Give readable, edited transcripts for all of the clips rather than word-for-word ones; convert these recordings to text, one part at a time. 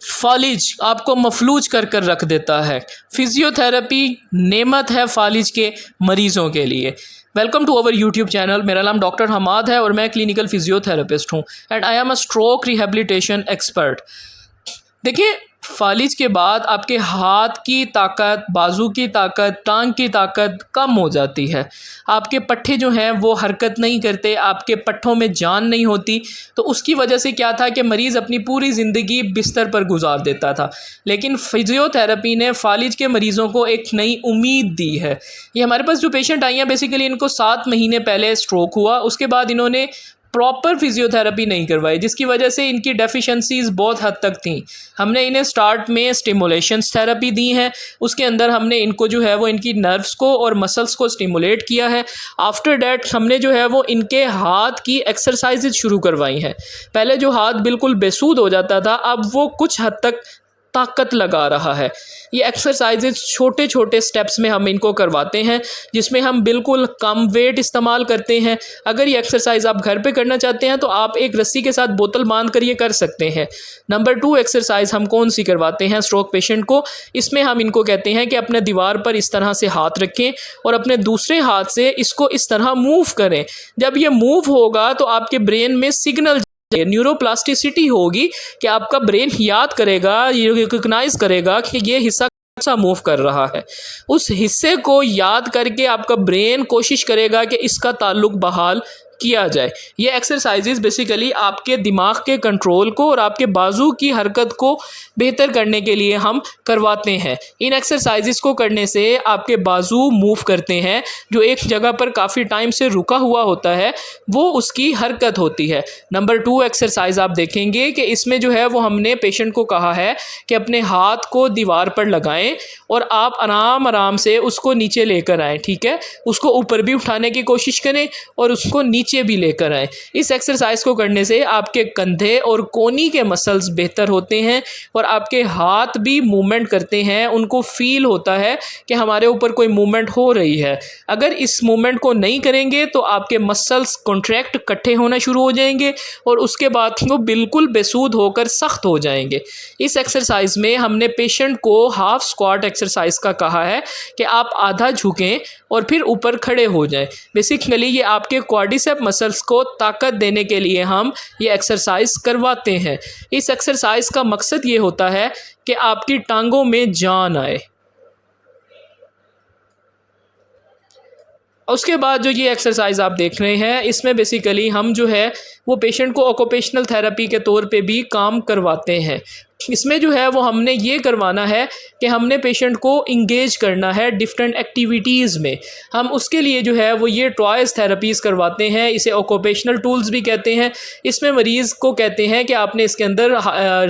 फालिज आपको मफलूज कर कर रख देता है। फिजियोथेरेपी नेमत है फालिज के मरीज़ों के लिए। Welcome to our YouTube channel. मेरा नाम डॉक्टर हमाद है और मैं क्लिनिकल फिजियोथेरेपिस्ट हूँ and I am a stroke rehabilitation expert. देखिए, फालिज के बाद आपके हाथ की ताकत, बाजू की ताकत, टांग की ताकत कम हो जाती है। आपके पट्टे जो हैं वो हरकत नहीं करते, आपके पट्टों में जान नहीं होती। तो उसकी वजह से क्या था कि मरीज़ अपनी पूरी ज़िंदगी बिस्तर पर गुजार देता था। लेकिन फिजियोथेरेपी ने फालिज के मरीज़ों को एक नई उम्मीद दी है। ये हमारे पास जो पेशेंट आई हैं, बेसिकली इनको 7 महीने पहले स्ट्रोक हुआ। उसके बाद इन्होंने प्रॉपर फिजियोथेरेपी नहीं करवाई, जिसकी वजह से इनकी डेफिशिएंसीज़ बहुत हद तक थी। हमने इन्हें स्टार्ट में स्टिमुलेशंस थेरेपी दी है। उसके अंदर हमने इनको जो है वो इनकी नर्व्स को और मसल्स को स्टिमुलेट किया है। आफ्टर डैट हमने जो है वो इनके हाथ की एक्सरसाइजेज शुरू करवाई हैं। पहले जो हाथ बिल्कुल बेसूद हो जाता था, अब वो कुछ हद तक ताकत लगा रहा है। ये एक्सरसाइजेज छोटे छोटे स्टेप्स में हम इनको करवाते हैं, जिसमें हम बिल्कुल कम वेट इस्तेमाल करते हैं। अगर ये एक्सरसाइज आप घर पे करना चाहते हैं तो आप एक रस्सी के साथ बोतल बांध कर ये कर सकते हैं। नंबर 2 एक्सरसाइज हम कौन सी करवाते हैं स्ट्रोक पेशेंट को, इसमें हम इनको कहते हैं कि अपने दीवार पर इस तरह से हाथ रखें और अपने दूसरे हाथ से इसको इस तरह मूव करें। जब ये मूव होगा तो आपके ब्रेन में सिग्नल न्यूरोप्लास्टिसिटी होगी कि आपका ब्रेन याद करेगा, ये रिकॉग्नाइज करेगा कि ये हिस्सा सा मूव कर रहा है। उस हिस्से को याद करके आपका ब्रेन कोशिश करेगा कि इसका ताल्लुक बहाल किया जाए। ये एक्सरसाइजेज बेसिकली आपके दिमाग के कंट्रोल को और आपके बाजू की हरकत को बेहतर करने के लिए हम करवाते हैं। इन एक्सरसाइजेज को करने से आपके बाजू मूव करते हैं। जो एक जगह पर काफ़ी टाइम से रुका हुआ होता है वो उसकी हरकत होती है। नंबर 2 एक्सरसाइज आप देखेंगे कि इसमें जो है वो हमने पेशेंट को कहा है कि अपने हाथ को दीवार पर लगाएं और आप आराम आराम से उसको नीचे लेकर आएँ। ठीक है, उसको ऊपर भी उठाने की कोशिश करें और उसको नीचे भी लेकर आए। इस एक्सरसाइज को करने से आपके कंधे और कोहनी के मसल्स बेहतर होते हैं और आपके हाथ भी मूवमेंट करते हैं। उनको फील होता है कि हमारे ऊपर कोई मूवमेंट हो रही है। अगर इस मूवमेंट को नहीं करेंगे तो आपके मसल्स कॉन्ट्रैक्ट इकट्ठे होना शुरू हो जाएंगे और उसके बाद वो बिल्कुल बेसूद होकर सख्त हो जाएंगे। इस एक्सरसाइज में हमने पेशेंट को हाफ स्क्वाट एक्सरसाइज का कहा है कि आप आधा झुकें और फिर ऊपर खड़े हो जाएं। बेसिकली ये आपके क्वाड्रिसेप मसल्स को ताकत देने के लिए हम ये एक्सरसाइज करवाते हैं। इस एक्सरसाइज का मकसद ये होता है कि आपकी टांगों में जान आए। उसके बाद जो ये एक्सरसाइज आप देख रहे हैं, इसमें बेसिकली हम जो है वो पेशेंट को ऑक्यूपेशनल थेरेपी के तौर पे भी काम करवाते हैं। इसमें जो है वो हमने ये करवाना है कि हमने पेशेंट को इंगेज करना है डिफरेंट एक्टिविटीज़ में। हम उसके लिए जो है वो ये टॉयज़ थेरेपीज़ करवाते हैं। इसे ऑक्यूपेशनल टूल्स भी कहते हैं। इसमें मरीज़ को कहते हैं कि आपने इसके अंदर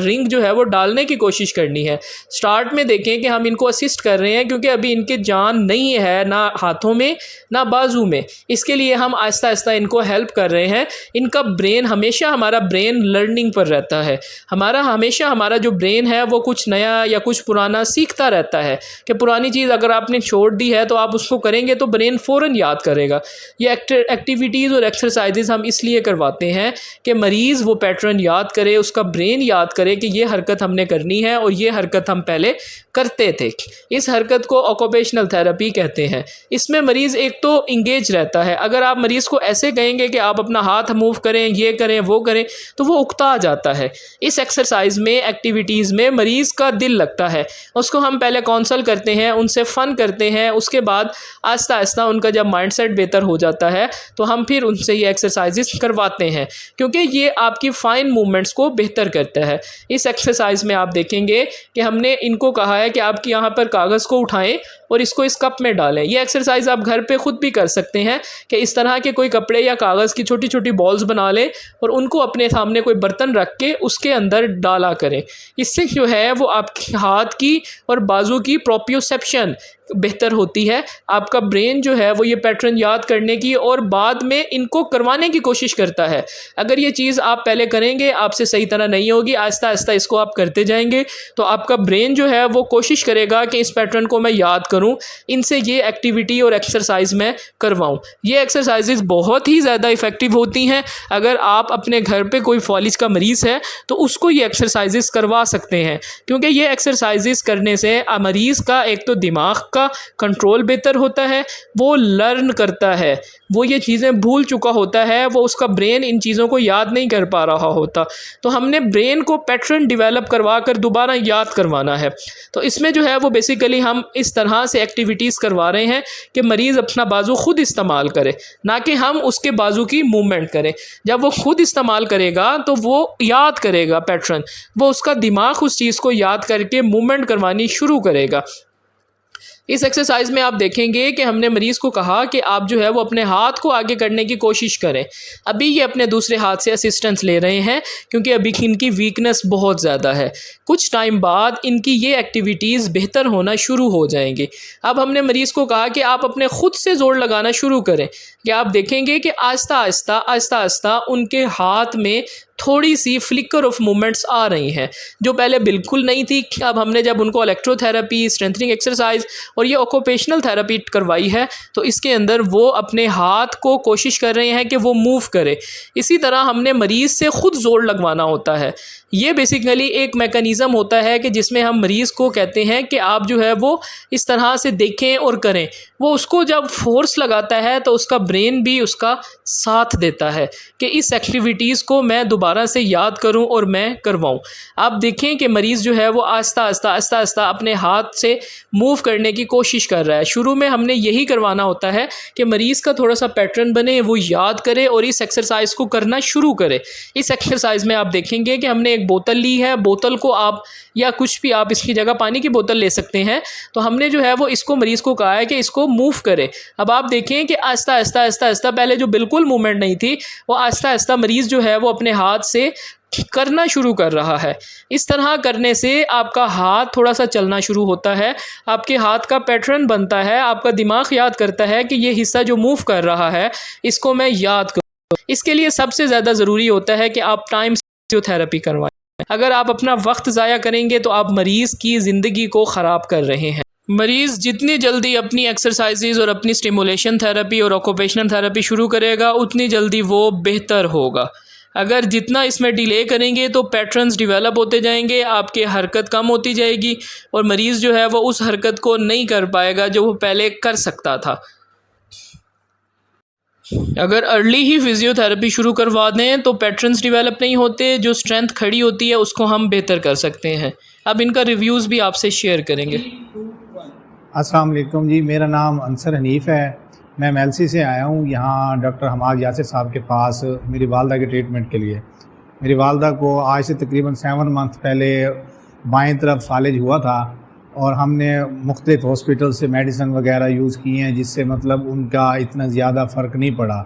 रिंग जो है वो डालने की कोशिश करनी है। स्टार्ट में देखें कि हम इनको असिस्ट कर रहे हैं क्योंकि अभी इनके जान नहीं है ना हाथों में ना बाजू में। इसके लिए हम आहिस्ता आहिस्ता इनको हेल्प कर रहे हैं। इनका ब्रेन हमेशा, हमारा ब्रेन लर्निंग पर रहता है। हमारा जो ब्रेन है वो कुछ नया या कुछ पुराना सीखता रहता है कि पुरानी चीज़ अगर आपने छोड़ दी है तो आप उसको करेंगे तो ब्रेन फ़ौरन याद करेगा। ये एक्टिविटीज़ और एक्सरसाइजेज हम इसलिए करवाते हैं कि मरीज़ वो पैटर्न याद करे, उसका ब्रेन याद करे कि ये हरकत हमने करनी है और ये हरकत हम पहले करते थे। इस हरकत को ऑक्यूपेशनल थेरेपी कहते हैं। इसमें मरीज़ एक तो इंगेज रहता है। अगर आप मरीज़ को ऐसे कहेंगे कि आप अपना हाथ मूव करें, ये करें, वो करें, तो वो उकता जाता है। इस एक्सरसाइज में, एक्टिविटीज़ में मरीज़ का दिल लगता है। उसको हम पहले काउंसल करते हैं, उनसे फ़न करते हैं। उसके बाद आहिस्ता आहिस्ता उनका जब माइंडसेट बेहतर हो जाता है तो हम फिर उनसे ये एक्सरसाइजेस करवाते हैं, क्योंकि ये आपकी फ़ाइन मूवमेंट्स को बेहतर करता है। इस एक्सरसाइज में आप देखेंगे कि हमने इनको कहा है कि आप यहाँ पर कागज़ को उठाएं और इसको इस कप में डालें। ये एक्सरसाइज आप घर पे ख़ुद भी कर सकते हैं कि इस तरह के कोई कपड़े या कागज़ की छोटी छोटी बॉल्स बना लें और उनको अपने सामने कोई बर्तन रख के उसके अंदर डाला करें। इससे जो है वो आपके हाथ की और बाजू की प्रोप्रियोसेप्शन, बेहतर होती है। आपका ब्रेन जो है वो ये पैटर्न याद करने की और बाद में इनको करवाने की कोशिश करता है। अगर ये चीज़ आप पहले करेंगे आपसे सही तरह नहीं होगी, आहिस्ता आहिस्ता इसको आप करते जाएंगे तो आपका ब्रेन जो है वो कोशिश करेगा कि इस पैटर्न को मैं याद करूं, इनसे ये एक्टिविटी और एक्सरसाइज मैं करवाऊं। ये एक्सरसाइजेज बहुत ही ज़्यादा इफ़ेक्टिव होती हैं। अगर आप अपने घर पे कोई फॉलिज का मरीज़ है तो उसको ये एक्सरसाइजेज करवा सकते हैं, क्योंकि ये एक्सरसाइजेज करने से मरीज़ का एक तो दिमाग का कंट्रोल बेहतर होता है, वो लर्न करता है, वो ये चीज़ें भूल चुका होता है, वो उसका ब्रेन इन चीज़ों को याद नहीं कर पा रहा होता। तो हमने ब्रेन को पैटर्न डेवलप करवा कर दोबारा याद करवाना है। तो इसमें जो है वो बेसिकली हम इस तरह से एक्टिविटीज़ करवा रहे हैं कि मरीज़ अपना बाजू खुद इस्तेमाल करे, ना कि हम उसके बाजू की मूवमेंट करें। जब वो खुद इस्तेमाल करेगा तो वो याद करेगा पैटर्न, वो उसका दिमाग उस चीज़ को याद करके मूवमेंट करवानी शुरू करेगा। इस एक्सरसाइज में आप देखेंगे कि हमने मरीज़ को कहा कि आप जो है वो अपने हाथ को आगे करने की कोशिश करें। अभी ये अपने दूसरे हाथ से असिस्टेंस ले रहे हैं क्योंकि अभी इनकी वीकनेस बहुत ज़्यादा है। कुछ टाइम बाद इनकी ये एक्टिविटीज़ बेहतर होना शुरू हो जाएंगी। अब हमने मरीज़ को कहा कि आप अपने ख़ुद से ज़ोर लगाना शुरू करें, कि आप देखेंगे कि आहिस्ता आहिस्ता आहिस्ता आहिस्ता उनके हाथ में थोड़ी सी फ्लिकर ऑफ मूवमेंट्स आ रही हैं, जो पहले बिल्कुल नहीं थी। अब हमने जब उनको इलेक्ट्रोथेरेपी, स्ट्रेंथनिंग एक्सरसाइज और ये ऑक्यूपेशनल थेरेपी करवाई है तो इसके अंदर वो अपने हाथ को कोशिश कर रहे हैं कि वो मूव करे। इसी तरह हमने मरीज़ से ख़ुद ज़ोर लगवाना होता है। ये बेसिकली एक मैकेनिज़्म होता है कि जिसमें हम मरीज़ को कहते हैं कि आप जो है वो इस तरह से देखें और करें। वो उसको जब फोर्स लगाता है तो उसका ब्रेन भी उसका साथ देता है कि इस एक्टिविटीज़ को मैं दोबारा से याद करूं और मैं करवाऊं। आप देखें कि मरीज़ जो है वो आहिस्ता आहिस्ता आहिस्ता आहिस्ता अपने हाथ से मूव करने की कोशिश कर रहा है। शुरू में हमने यही करवाना होता है कि मरीज़ का थोड़ा सा पैटर्न बने, वो याद करे और इस एक्सरसाइज को करना शुरू करे। इस एक्सरसाइज में आप देखेंगे कि हमने एक बोतल ली है, बोतल को आप या कुछ भी, आप इसकी जगह पानी की बोतल ले सकते हैं। तो हमने जो है वो इसको मरीज़ को कहा है कि इसको मूव करे। अब आप देखें कि आहिस्ता आहिस्ता आहिस्ता आहिस्ता, पहले जो बिल्कुल मूवमेंट नहीं थी वो आहिस्ता आहिस्ता मरीज़ जो है वो अपने हाथ से करना शुरू कर रहा है। इस तरह करने से आपका हाथ थोड़ा सा चलना शुरू होता है, आपके हाथ का पैटर्न बनता है, आपका दिमाग याद करता है कि ये हिस्सा जो मूव कर रहा है इसको मैं याद करूँ। इसके लिए सबसे ज़्यादा ज़रूरी होता है कि आप टाइम फिजियोथेरेपी करवाएं। अगर आप अपना वक्त ज़ाया करेंगे तो आप मरीज़ की ज़िंदगी को ख़राब कर रहे हैं। मरीज़ जितनी जल्दी अपनी एक्सरसाइजेज और अपनी स्टिमुलेशन थेरेपी और ऑक्यूपेशनल थेरेपी शुरू करेगा उतनी जल्दी वो बेहतर होगा। अगर जितना इसमें डिले करेंगे तो पैटर्न्स डेवलप होते जाएंगे, आपकी हरकत कम होती जाएगी और मरीज़ जो है वो उस हरकत को नहीं कर पाएगा जो वो पहले कर सकता था। अगर अर्ली ही फिजियोथेरेपी शुरू करवा दें तो पैटर्न्स डेवलप नहीं होते, जो स्ट्रेंथ खड़ी होती है उसको हम बेहतर कर सकते हैं। अब इनका रिव्यूज़ भी आपसे शेयर करेंगे। अस्सलाम वालेकुम जी, मेरा नाम अंसर हनीफ़ है। मैं मेलसी से आया हूँ यहाँ डॉक्टर हमाद यासिर साहब के पास मेरी वालदा के ट्रीटमेंट के लिए। मेरी वालदा को आज से तकरीबन 7 मंथ पहले बाएं तरफ फालिज हुआ था और हमने मुख्तलिफ़ हॉस्पिटल से मेडिसिन वगैरह यूज़ किए हैं, जिससे मतलब उनका इतना ज़्यादा फ़र्क नहीं पड़ा।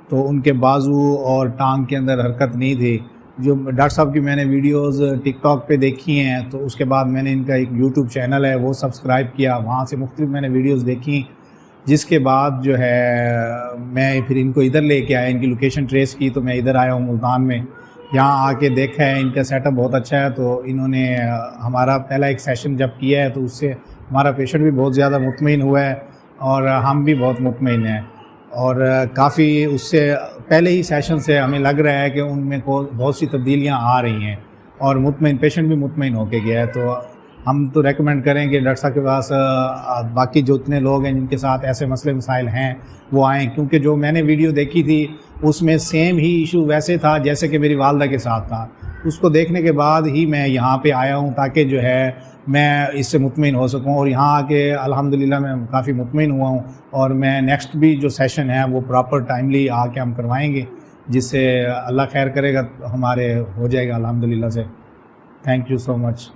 तो उनके बाजू और टांग के अंदर हरकत नहीं थी। जो डॉक्टर साहब की मैंने वीडियोस टिकटॉक पे देखी हैं, तो उसके बाद मैंने इनका एक यूट्यूब चैनल है वो सब्सक्राइब किया, वहाँ से मुख्तलिफ मैंने वीडियोस देखी। जिसके बाद जो है मैं फिर इनको इधर लेके आया, इनकी लोकेशन ट्रेस की, तो मैं इधर आया हूँ मुल्तान में। यहाँ आके देखा है इनका सेटअप बहुत अच्छा है। तो इन्होंने हमारा पहला एक सेशन जब किया है तो उससे हमारा पेशेंट भी बहुत ज़्यादा मुतमईन हुआ है और हम भी बहुत मुतमईन हैं। और काफ़ी उससे पहले ही सेशन से हमें लग रहा है कि उनमें को बहुत सी तब्दीलियाँ आ रही हैं और मुतमईन पेशेंट भी मुतमईन होके गया है। तो हम तो रेकमेंड करेंगे डॉक्टर साहब के पास बाकी जो इतने लोग हैं जिनके साथ ऐसे मसले मसाइल हैं वो आएँ, क्योंकि जो मैंने वीडियो देखी थी उसमें सेम ही इशू वैसे था जैसे कि मेरी वालदा के साथ था। उसको देखने के बाद ही मैं यहाँ पे आया हूँ ताकि जो है मैं इससे मुतमईन हो सकूँ। और यहाँ आके अल्हम्दुलिल्लाह मैं काफ़ी मुतमईन हुआ हूँ और मैं नेक्स्ट भी जो सेशन है वो प्रॉपर टाइमली आके हम करवाएंगे, जिससे अल्लाह खैर करेगा हमारे हो जाएगा अल्हम्दुलिल्लाह से। Thank you so much.